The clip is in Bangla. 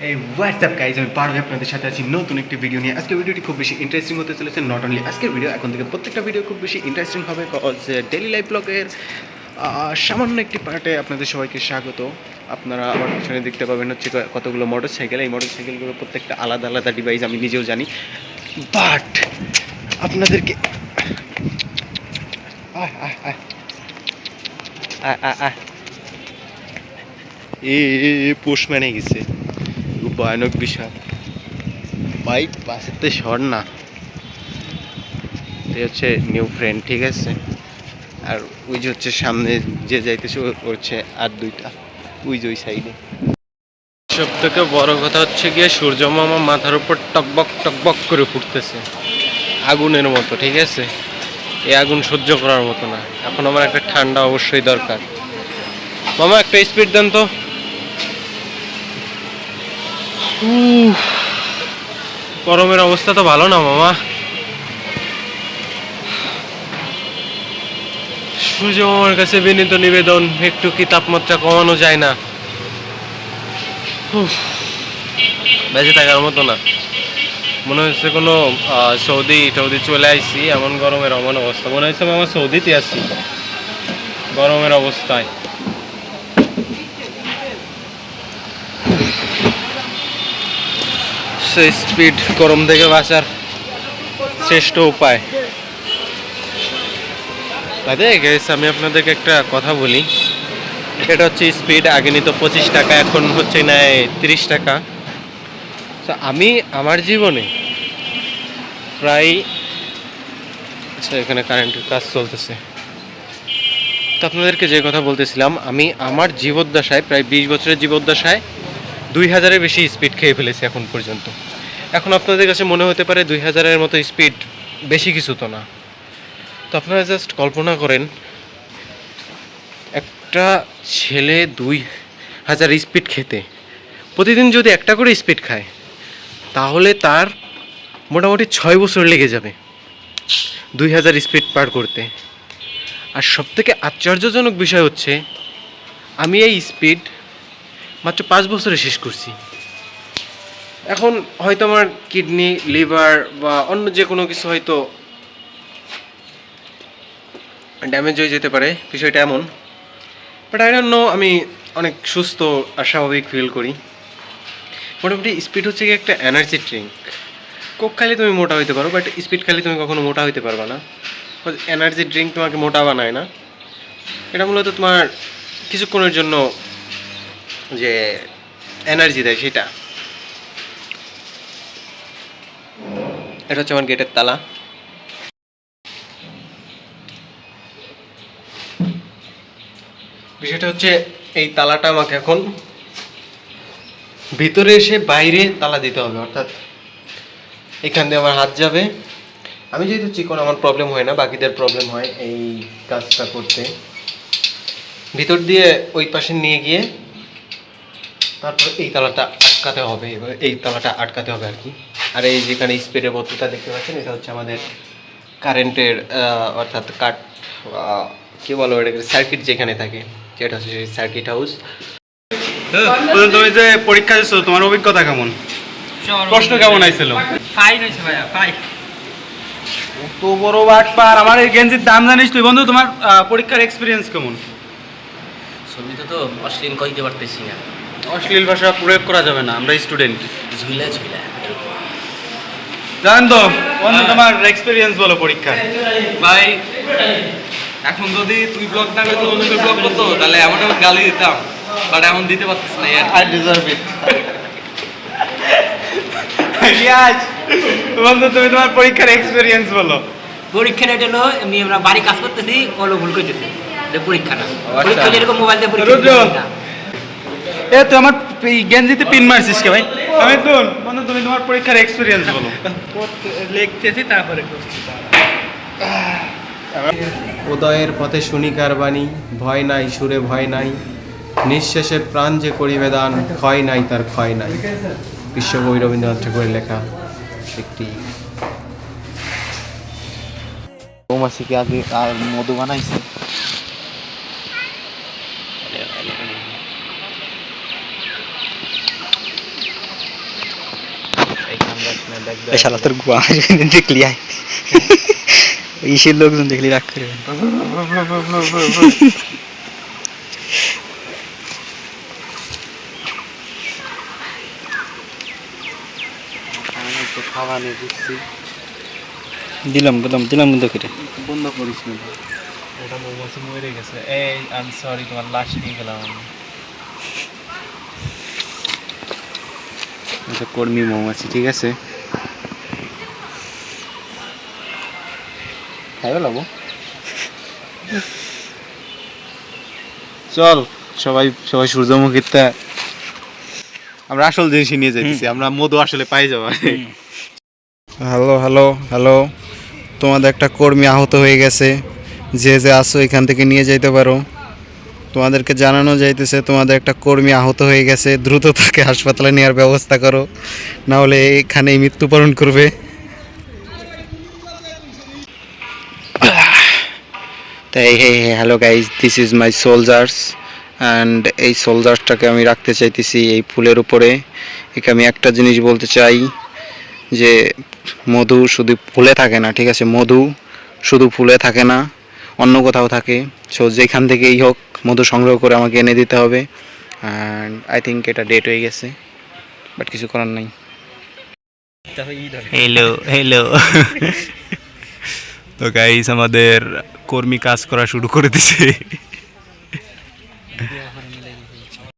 এই হোয়াটসঅ্যাপ গাইজ, আমি পারভে আপনাদের সাথে আছি নতুন একটি ভিডিও নিয়ে। আজকের ভিডিওটি খুব বেশি ইন্টারেস্টিং হতে চলেছে। নট অনলি আজকের ভিডিও, এখন থেকে প্রত্যেকটা ভিডিও খুব বেশি ইন্টারেস্টিং হবে। ডেইলি লাইফ ব্লগের সামান্য একটি পার্টে আপনাদের সবাইকে স্বাগত। আপনারা আমার পিছনে দেখতে পাবেন হচ্ছে কতগুলো মোটর সাইকেল। এই মোটর সাইকেলগুলো প্রত্যেকটা আলাদা আলাদা ডিভাইস, আমি নিজেও জানি, বাট আপনাদেরকে পোস্টম্যানে গেছে, ভয়ানক বিষয় ভাই। বাসেতে সর না, এটা হচ্ছে নিউ ফ্রেন্ড, ঠিক আছে। আর ওই যে হচ্ছে সামনে যে যাইতেছে হচ্ছে আর দুইটা, ওই যে ওই সাইডে। সব থেকে বড় কথা হচ্ছে গিয়ে সূর্য মামা মাথার উপর টকবক টকবক করে ফুটতেছে আগুনের মতো, ঠিক আছে। এই আগুন সহ্য করার মতো না। এখন আমার একটা ঠান্ডা অবশ্যই দরকার। মামা একটা স্পিড দেন তো। গরমের অবস্থা তো ভালো না মামা। সূর্য মামার কাছে বিনীত নিবেদন, একটু কি তাপমাত্রা কমানো যায় না? বেঁচে থাকার মতো না, মনে হচ্ছে কোনো সৌদি চলে আইসি। এমন গরমের এমন অবস্থা, মনে হচ্ছে মামা সৌদিতে আছি গরমের অবস্থায়। স্পিড গরম থেকে বাঁচার শ্রেষ্ঠ উপায়। আমি আপনাদেরকে একটা কথা বলি, এটা হচ্ছে স্পিড। আগে নিত 25 টাকা, এখন হচ্ছে নেয় 30 টাকা। তো আমি আমার জীবনে প্রায়, আচ্ছা এখানে কারেন্টের কাজ চলতেছে। তো আপনাদেরকে যে কথা বলতেছিলাম, আমি আমার জীবদ্দশায় প্রায় 20 বছরের জীবদ্দশায় 2000-এর বেশি স্পিড খেয়ে ফেলেছি এখন পর্যন্ত। এখন আপনাদের কাছে মনে হতে পারে 2000-এর মতো স্পিড বেশি কিছু তো না। তো আপনারা জাস্ট কল্পনা করেন, একটা ছেলে 2000 স্পিড খেতে প্রতিদিন যদি একটা করে স্পিড খায়, তাহলে তার মোটামুটি 6 বছর লেগে যাবে 2000 স্পিড পার করতে। আর সবথেকে আশ্চর্যজনক বিষয় হচ্ছে, আমি এই স্পিড মাত্র 5 বছরে শেষ করছি। এখন হয়তো আমার কিডনি, লিভার বা অন্য যে কোনো কিছু হয়তো ড্যামেজ হয়ে যেতে পারে, বিষয়টা এমন। বাট আই ডোন্ট নো, আমি অনেক সুস্থ আর স্বাভাবিক ফিল করি। মোটামুটি স্পিড হচ্ছে কি একটা এনার্জি ড্রিঙ্ক। কোক খাইলে তুমি মোটা হইতে পারো, বাট স্পিড খাইলে তুমি কখনো মোটা হইতে পারবে না। এনার্জি ড্রিঙ্ক তোমাকে মোটা বানায় না, এটা মূলত তোমার কিছুক্ষণের জন্য যে এনার্জি দেয় সেটা। এটা হচ্ছে আমার গেটের তালা। বিষয়টা হচ্ছে, এই তালাটা আমাকে এখন ভিতরে এসে বাইরে তালা দিতে হবে, অর্থাৎ এখান দিয়ে আমার হাত যাবে। আমি যেহেতু চিকন, আমার প্রবলেম হয় না, বাকিদের প্রবলেম হয় এই কাজটা করতে। ভিতর দিয়ে ওই পাশে নিয়ে গিয়ে তারপর এই তালাটা আটকাতে হবে, এবার এই তালাটা আটকাতে হবে আর কি। আর এই যেখানে স্পিডের বোতলটা দেখতে পাচ্ছেন, এটা হচ্ছে আমাদের কারেন্টের অর্থাৎ কাট কী বলো, এটা সার্কিট যেখানে থাকে, যেটা হচ্ছে সেই সার্কিট হাউস। তুমি যে পরীক্ষা দিচ্ছ, তোমার অভিজ্ঞতা কেমন? প্রশ্ন কেমন আইছিল? ফাইন হয়েছে ভাইয়া, ফাইন। তো বড় বাটপার, আমার এই গেঞ্জির দাম জানিস তুই বন্ধু? তোমার পরীক্ষার এক্সপিরিয়েন্স কেমন? ছবিতে তো অশ্লীল কইতে পারতেছি না। অশ্লীল ভাষা প্রয়োগ করা যাবে না, আমরা স্টুডেন্ট। ঝুলে ঝুলে জানেন তো বন্ধু, তোমার এক্সপিরিয়েন্স বলো পরীক্ষা। ভাই, এখন যদি তুই ব্লগ না করতো, অন্য কেউ ব্লগ করতো, তাহলে এমন এমন গালি দিতাম, বাট এমন দিতে পারতিস না। আই ডিজার্ভ ইট। রিয়াজ বন্ধু, তুমি তোমার পরীক্ষার এক্সপিরিয়েন্স বলো। পরীক্ষাটা হলো, আমরা বাড়ি কাজ করতেছি, কল ভুল করতেছি, পরীক্ষা না। পরীক্ষা যেরকম মোবাইল দিয়ে পরীক্ষা। এ তো আমার গেঞ্জিতে পিন মারছিস কে ভাই? আমি তো বন্ধু, তুমি তোমার পরীক্ষার এক্সপিরিয়েন্স বলো। লিখতেছি তারপরে। উদয়ের পথে শুনি কার বাণী, ভয় নাই সুরে ভয় নাই, নিঃশেষে প্রাণ যে করিবে দান, ক্ষয় নাই তার ক্ষয় নাই। বিশ্বকবি রবীন্দ্রনাথ ঠাকুরের লেখা একটি। মৌমাছিকে আগে আর মধু বানাইছে। এই শালা তোর গুয়া দেখলি আয় ইসের লোকজন দেখলি রাগ করবে খাওয়ানি বুঝছি দিলাম বন্ধ করে বন্ধ করিস না ওটা মৌমাছি মরে গেছে এই আই এম সরি তোমার লাশ নিয়ে গেলাম আমি এটা কর্মী মৌমাছি ঠিক আছে খাইবে লাগবো চল সবাই সূর্যমুখীটা আমরা আসল জিনিস নিয়ে যাইতেছি আমরা মধু আসলে পাই যাবো হ্যালো তোমাদের একটা কর্মী আহত হয়ে গেছে যে আসো এখান থেকে নিয়ে যাইতে পারো তোমাদেরকে জানানো যাইতেছে তোমাদের একটা কর্মী আহত হয়ে গেছে দ্রুত তাকে হাসপাতালে নেওয়ার ব্যবস্থা করো না হলে এখানেই মৃত্যুবরণ করবে তাই hello guys this is my soldiers and এই সোলজার্সটাকে আমি রাখতে চাইতেছি এই ফুলের উপরে একে আমি একটা জিনিস বলতে চাই যে মধু শুধু ফুলে থাকে না ঠিক আছে মধু শুধু ফুলে থাকে না অন্য কোথাও থাকে সো যেখান থেকেই হোক মধু সংগ্রহ করে আমাকে এনে দিতে হবে অ্যান্ড আই থিঙ্ক এটা ডেট হয়ে গেছে বাট কিছু করার নাই হ্যালো তো গাইস আমাদের কর্মী কাজ করা শুরু করে দিছে